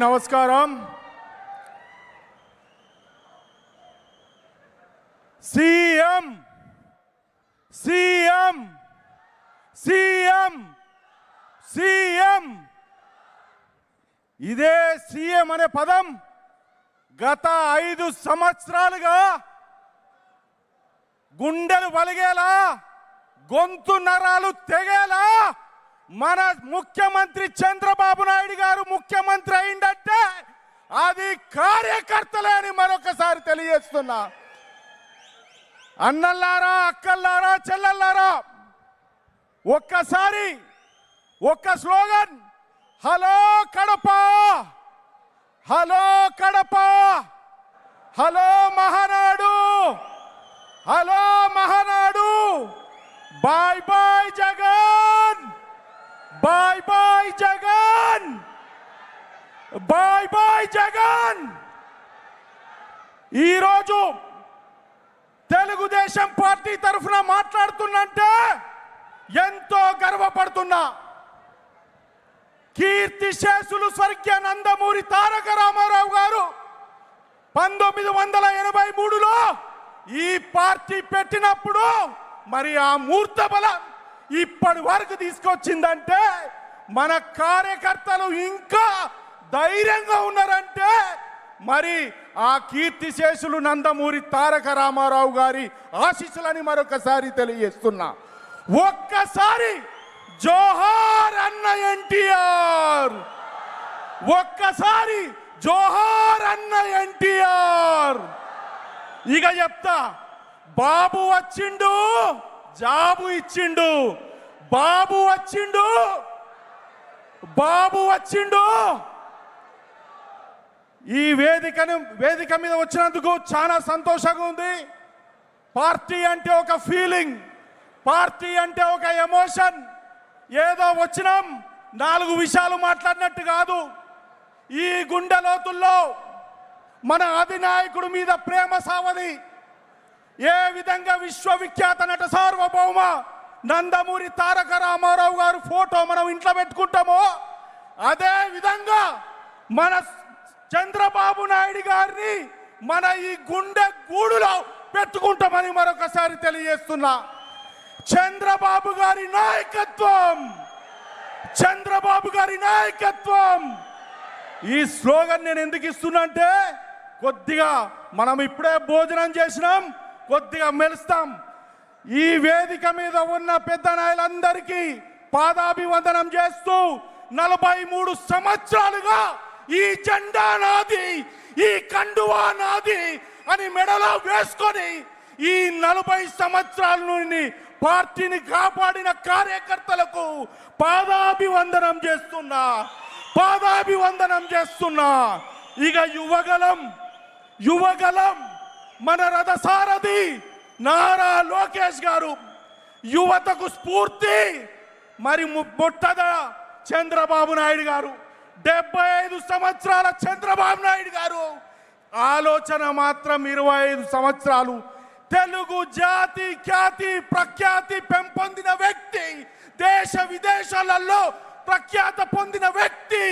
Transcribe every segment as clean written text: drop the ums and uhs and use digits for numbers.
నమస్కారం. CM CM CM CM ఇదే CM అనే పదం గత 5 సంవత్సరాలుగా గుండెలు పలిగేలా గొంతు నరాలు తెగేలా మన ముఖ్యమంత్రి చంద్రబాబు నాయుడు గారు ముఖ్యమంత్రి అయిందంటే అది కార్యకర్తలే అని మరొకసారి తెలియజేస్తున్నా. అన్నల్లారా, అక్కల్లారా, చెల్లెల్లారా, ఒక్కసారి ఒక్క slogan, hello Kadapa, hello Kadapa, hello Mahanadu, hello Mahanadu, bye bye Jagan, bye bye Jagan, bye bye Jagan. ఈరోజు తెలుగుదేశం పార్టీ తరఫున మాట్లాడుతున్నంటే ఎంతో గర్వపడుతున్నా. కీర్తిశేషులు స్వర్గీయ నందమూరి తారక రామారావు గారు 1983లో ఈ పార్టీ పెట్టినప్పుడు మరి ఆ మూర్త బలం ఇప్పటి వరకు తీసుకొచ్చిందంటే మన కార్యకర్తలు ఇంకా ధైర్యంగా ఉన్నారంటే మరి ఆ కీర్తిశేషులు నందమూరి తారక రామారావు గారి ఆశీస్సులని మరొకసారి తెలియజేస్తున్నా. ఒక్కసారి జోహార్ అన్న ఎన్టీఆర్, ఒక్కసారి జోహార్ అన్న ఎన్టీఆర్. ఇక చెప్తా, బాబు వచ్చిండు, జాబు ఇచ్చిండు, బాబు వచ్చిండు, బాబు వచ్చిండు. ఈ వేదిక మీద వచ్చినందుకు చాలా సంతోషంగా ఉంది. పార్టీ అంటే ఒక ఫీలింగ్, పార్టీ అంటే ఒక ఎమోషన్. ఏదో వచ్చినాం 4 విషయాలు మాట్లాడినట్టు కాదు. ఈ గుండె లోతుల్లో మన అధినాయకుడి మీద ప్రేమ సావది. ఏ విధంగా విశ్వవిఖ్యాత నట సార్వభౌమ నందమూరి తారక రామారావు గారు ఫోటో మనం ఇంట్లో పెట్టుకుంటామో అదే విధంగా మన చంద్రబాబు నాయుడు గారిని మన ఈ గుండె గూడులో పెట్టుకుంటామని మరొకసారి తెలియజేస్తున్నా. చంద్రబాబు గారి నాయకత్వం, చంద్రబాబు గారి నాయకత్వం. ఈ స్లోగన్ నేను ఎందుకు ఇస్తున్నా అంటే కొద్దిగా మనం ఇప్పుడే భోజనం చేసినాం, కొద్దిగా మెలుస్తాం. ఈ వేదిక మీద ఉన్న పెద్ద నాయకులందరికీ పాదాభివందనం చేస్తూ 43 సంవత్సరాలుగా ఈ జెండా నాది, ఈ కండువా నాది అని మెడలో వేసుకొని ఈ 40 సంవత్సరాల నుండి పార్టీని కాపాడిన కార్యకర్తలకు పాదాభివందనం చేస్తున్నా, పాదాభివందనం చేస్తున్నా. ఇక యువగలం, యువగలం మన రథసారథి నారా లోకేష్ గారు, యువతకు స్ఫూర్తి మరి మొట్టద చంద్రబాబు నాయుడు గారు. 75 సంవత్సరాల చంద్రబాబు నాయుడు గారు ఆలోచన మాత్రం 25 సంవత్సరాలు. తెలుగు జాతి ఖ్యాతి ప్రఖ్యాతి పెంపొందిన వ్యక్తి, దేశ విదేశాలలో ప్రఖ్యాత పొందిన వ్యక్తి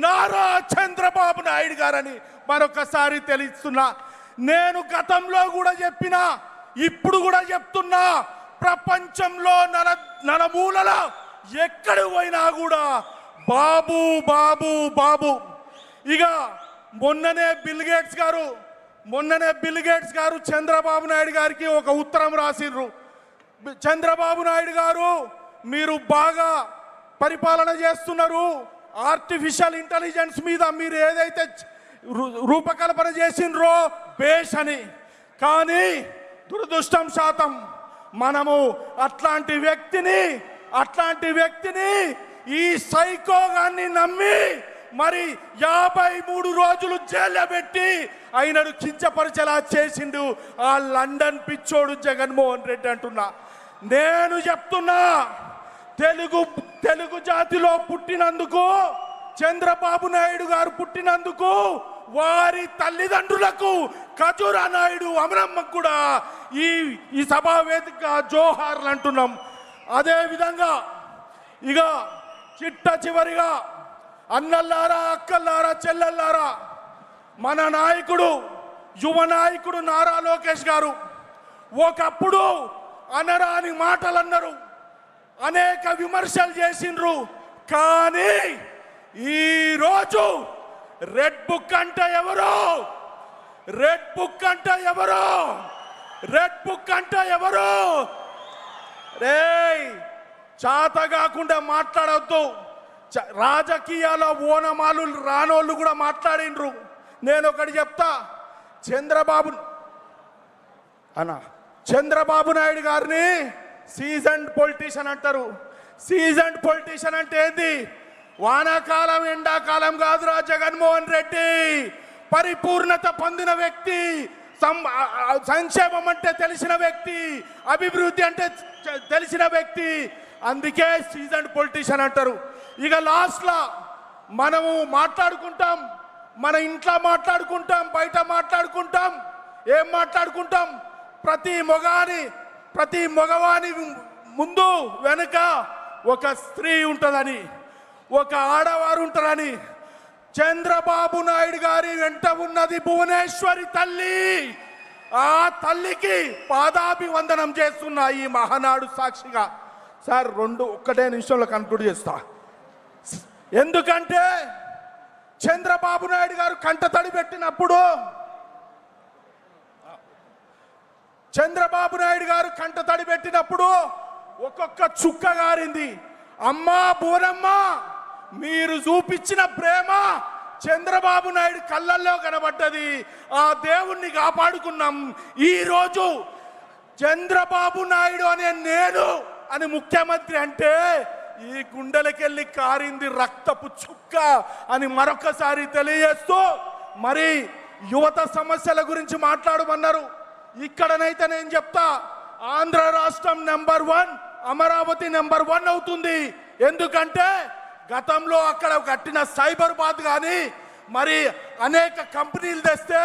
నారా చంద్రబాబు నాయుడు గారని మరొకసారి తెలుస్తున్నా. నేను గతంలో కూడా చెప్పినా, ఇప్పుడు కూడా చెప్తున్నా, ప్రపంచంలో నలుమూలల ఎక్కడ పోయినా కూడా బాబు బాబు బాబు. ఇక మొన్ననే బిల్ గేట్స్ గారు చంద్రబాబు నాయుడు గారికి ఒక ఉత్తరం రాసిండ్రు. చంద్రబాబు నాయుడు గారు, మీరు బాగా పరిపాలన చేస్తున్నారు, ఆర్టిఫిషియల్ ఇంటెలిజెన్స్ మీద మీరు ఏదైతే రూపకల్పన చేసిండ్రో బేష్ అని. కానీ దురదృష్టం శాతం మనము అట్లాంటి వ్యక్తిని ఈ సైకోగాన్ని నమ్మి మరి 53 రోజులు జైల్లో పెట్టి ఆయనను కించపరిచేలా చేసిండు ఆ లండన్ పిచ్చోడు జగన్మోహన్ రెడ్డి అంటున్నా. నేను చెప్తున్నా, తెలుగు జాతిలో పుట్టినందుకు, చంద్రబాబు నాయుడు గారు పుట్టినందుకు వారి తల్లిదండ్రులకు ఖజూరా నాయుడు అమరమ్మకు కూడా ఈ సభా వేదిక జోహార్లు అంటున్నాం. అదే విధంగా ఇక చిట్ట చివరిగా అన్నల్లారా, అక్కల్లారా, చెల్లెల్లారా, మన నాయకుడు, యువ నాయకుడు నారా లోకేష్ గారు ఒకప్పుడు అనరాని మాటలు అన్నారు, అనేక విమర్శలు చేసిండ్రు. కానీ ఈరోజు రెడ్ బుక్ అంటే ఎవరు? రెడ్ బుక్ అంటే ఎవరు? రెడ్ బుక్ అంటే ఎవరు? రేయ్, చాత కాకుండా మాట్లాడవద్దు. రాజకీయాల్లో ఓనమాలు రానోళ్ళు కూడా మాట్లాడిండ్రు. నేను ఒకటి చెప్తా, చంద్రబాబు నాయుడు గారిని సీజన్డ్ పొలిటీషియన్ అంటారు. సీజన్డ్ పొలిటీషియన్ అంటే ఏంది? వానాకాలం ఎండాకాలం కాదురా జగన్మోహన్ రెడ్డి, పరిపూర్ణత పొందిన వ్యక్తి, సంక్షేమం అంటే తెలిసిన వ్యక్తి, అభివృద్ధి అంటే తెలిసిన వ్యక్తి. అందుకే సీజన్డ్ పొలిటీషియన్ అంటారు. ఇక లాస్ట్లో మనము మాట్లాడుకుంటాం, మన ఇంట్లో మాట్లాడుకుంటాం, బయట మాట్లాడుకుంటాం. ఏం మాట్లాడుకుంటాం? ప్రతి మగవాని ముందు వెనుక ఒక స్త్రీ ఉంటుందని, ఒక ఆడవారు ఉంటారని. చంద్రబాబు నాయుడు గారి వెంట ఉన్నది భువనేశ్వరి తల్లి. ఆ తల్లికి పాదాభివందనం చేస్తున్నా ఈ మహానాడు సాక్షిగా. సార్ ఒక్కటే నిమిషంలో కన్క్లూడ్ చేస్తా. ఎందుకంటే చంద్రబాబు నాయుడు గారు కంటతడి పెట్టినప్పుడు, ఒక్కొక్క చుక్క గారింది. అమ్మా భువనమ్మ, మీరు చూపించిన ప్రేమ చంద్రబాబు నాయుడు కళ్ళల్లో కనబడ్డది. ఆ దేవుణ్ణి కాపాడుకున్నాం. ఈరోజు చంద్రబాబు నాయుడు అనే నేను అని ముఖ్యమంత్రి అంటే ఈ గుండెలకెళ్ళి కారింది రక్తపు చుక్క అని మరొకసారి తెలియజేస్తూ, మరి యువత సమస్యల గురించి మాట్లాడమన్నారు. ఇక్కడనైతే నేను చెప్తా, ఆంధ్ర రాష్ట్రం నెంబర్ 1, అమరావతి నెంబర్ 1 అవుతుంది. ఎందుకంటే గతంలో అక్కడ కట్టిన సైబరాబాద్ కానీ మరి అనేక కంపెనీలు తెస్తే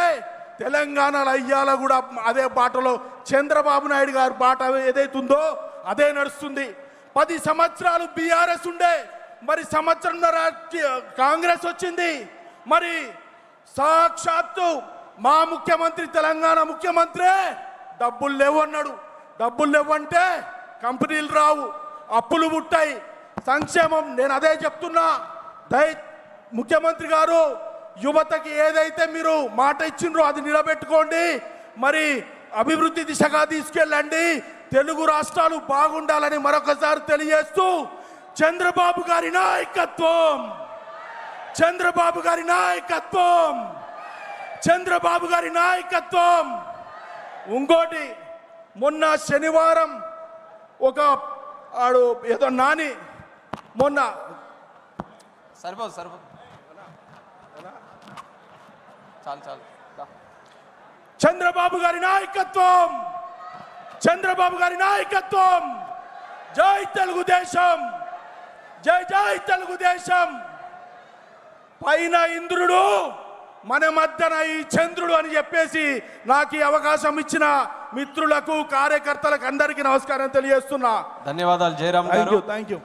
తెలంగాణలో అయ్యాల కూడా అదే బాటలో చంద్రబాబు నాయుడు గారి బాట ఏదైతుందో అదే నడుస్తుంది. 10 సంవత్సరాలు బీఆర్ఎస్ ఉండే, మరి సంవత్సరంన్నర కాంగ్రెస్ వచ్చింది. మరి సాక్షాత్తు మా ముఖ్యమంత్రి, తెలంగాణ ముఖ్యమంత్రి డబ్బులు లేవు అన్నాడు. డబ్బులు లేవంటే కంపెనీలు రావు, అప్పులు పుట్టాయి, సంక్షేమం. నేను అదే చెప్తున్నా, ముఖ్యమంత్రి గారు యువతకి ఏదైతే మీరు మాట ఇచ్చిండ్రో అది నిలబెట్టుకోండి, మరి అభివృద్ధి దిశగా తీసుకెళ్ళండి, తెలుగు రాష్ట్రాలు బాగుండాలని మరొకసారి తెలియజేస్తూ, చంద్రబాబు గారి నాయకత్వం, చంద్రబాబు గారి నాయకత్వం, చంద్రబాబు గారి నాయకత్వం. ఇంకోటి, మొన్న శనివారం ఒక ఆడు ఏదో నాని మొన్న సరిపోదు చాలు చంద్రబాబు గారి నాయకత్వం, చంద్రబాబు గారి నాయకత్వం. జై తెలుగుదేశం, జై జై తెలుగుదేశం. పైన ఇంద్రుడు, మన మధ్యన ఈ చంద్రుడు అని చెప్పేసి నాకు ఈ అవకాశం ఇచ్చిన మిత్రులకు, కార్యకర్తలకు అందరికీ నమస్కారం తెలియజేస్తున్నా. ధన్యవాదాలు జయరామ్ గారు. Thank you.